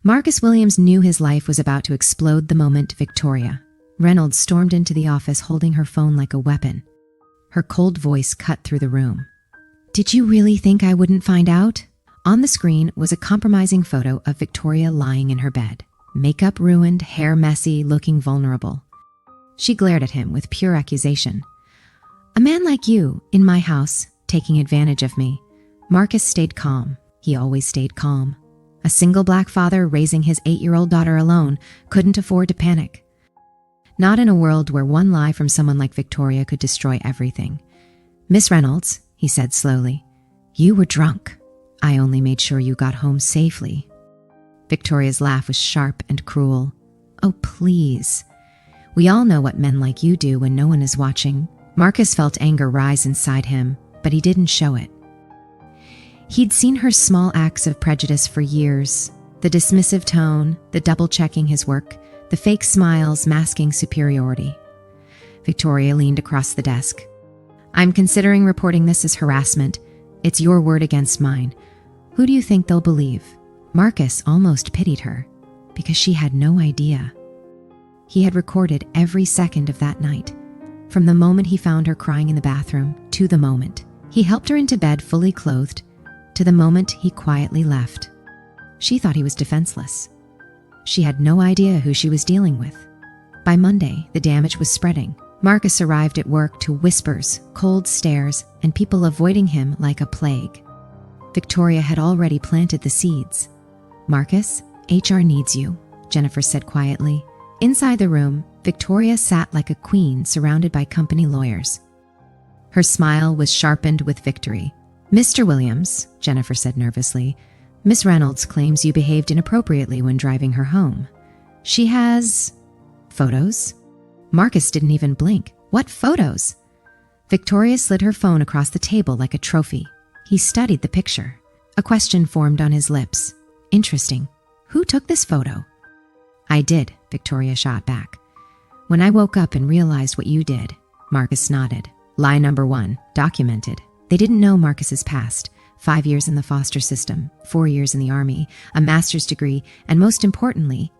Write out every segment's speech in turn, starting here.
Marcus Williams knew his life was about to explode the moment Victoria Reynolds stormed into the office holding her phone like a weapon. Her cold voice cut through the room. "Did you really think I wouldn't find out?" On the screen was a compromising photo of Victoria lying in her bed, makeup ruined, hair messy, looking vulnerable. She glared at him with pure accusation. "A man like you, in my house, taking advantage of me." Marcus stayed calm. He always stayed calm. A single black father raising his 8-year-old daughter alone couldn't afford to panic. Not in a world where one lie from someone like Victoria could destroy everything. "Miss Reynolds," he said slowly, "you were drunk. I only made sure you got home safely." Victoria's laugh was sharp and cruel. "Oh, please. We all know what men like you do when no one is watching." Marcus felt anger rise inside him, but he didn't show it. He'd seen her small acts of prejudice for years. The dismissive tone, the double-checking his work, the fake smiles masking superiority. Victoria leaned across the desk. "I'm considering reporting this as harassment. It's your word against mine. Who do you think they'll believe?" Marcus almost pitied her, because she had no idea. He had recorded every second of that night, from the moment he found her crying in the bathroom to the moment he helped her into bed fully clothed, to the moment he quietly left. She thought he was defenseless. She had no idea who she was dealing with. By Monday, the damage was spreading. Marcus arrived at work to whispers, cold stares, and people avoiding him like a plague. Victoria had already planted the seeds. "Marcus, HR needs you," Jennifer said quietly. Inside the room, Victoria sat like a queen surrounded by company lawyers. Her smile was sharpened with victory. "Mr. Williams," Jennifer said nervously, "Miss Reynolds claims you behaved inappropriately when driving her home. She has photos." Marcus didn't even blink. "What photos?" Victoria slid her phone across the table like a trophy. He studied the picture. A question formed on his lips. "Interesting. Who took this photo?" "I did," Victoria shot back. "When I woke up and realized what you did." Marcus nodded. Lie number 1, documented. They didn't know Marcus's past. 5 years in the foster system, 4 years in the army, a master's degree, and most importantly,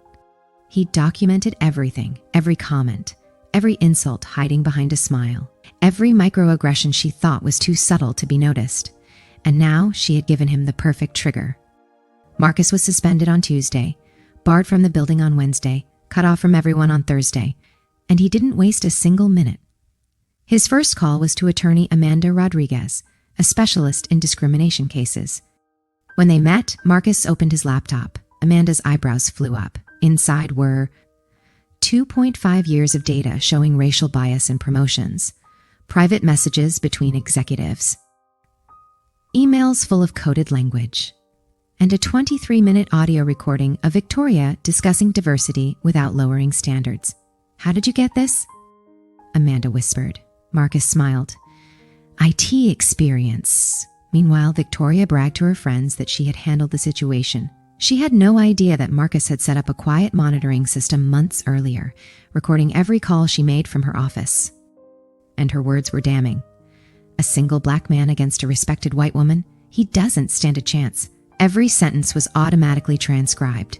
he documented everything, every comment, every insult hiding behind a smile, every microaggression she thought was too subtle to be noticed. And now she had given him the perfect trigger. Marcus was suspended on Tuesday, barred from the building on Wednesday, cut off from everyone on Thursday, and he didn't waste a single minute. His first call was to attorney Amanda Rodriguez, a specialist in discrimination cases. When they met, Marcus opened his laptop. Amanda's eyebrows flew up. Inside were 2.5 years of data showing racial bias in promotions, private messages between executives, emails full of coded language, and a 23-minute audio recording of Victoria discussing diversity without lowering standards. "How did you get this?" Amanda whispered. Marcus smiled. "IT experience." Meanwhile, Victoria bragged to her friends that she had handled the situation. She had no idea that Marcus had set up a quiet monitoring system months earlier, recording every call she made from her office. And her words were damning. A single black man against a respected white woman? He doesn't stand a chance. Every sentence was automatically transcribed.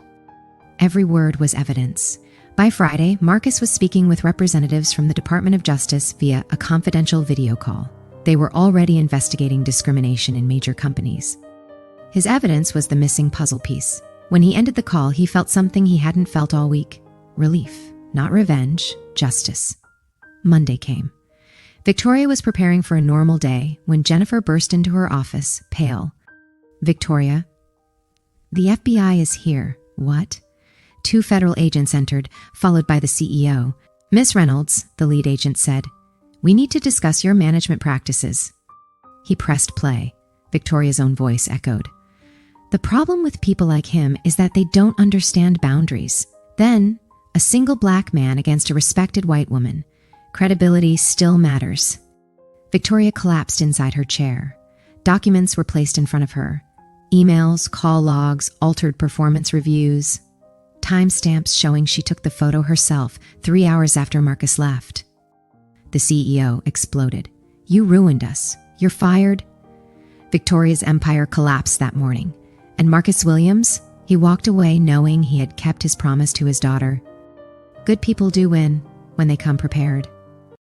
Every word was evidence. By Friday, Marcus was speaking with representatives from the Department of Justice via a confidential video call. They were already investigating discrimination in major companies. His evidence was the missing puzzle piece. When he ended the call, he felt something he hadn't felt all week. Relief. Not revenge, justice. Monday came. Victoria was preparing for a normal day when Jennifer burst into her office, pale. "Victoria, the FBI is here." "What?" 2 federal agents entered, followed by the CEO. "Miss Reynolds," the lead agent said, "we need to discuss your management practices." He pressed play. Victoria's own voice echoed. "The problem with people like him is that they don't understand boundaries." Then, a single black man against a respected white woman. Credibility still matters. Victoria collapsed inside her chair. Documents were placed in front of her. Emails, call logs, altered performance reviews. Timestamps showing she took the photo herself 3 hours after Marcus left. The CEO exploded. "You ruined us. You're fired." Victoria's empire collapsed that morning. And Marcus Williams, He walked away knowing he had kept his promise to his daughter. Good people do win when they come prepared.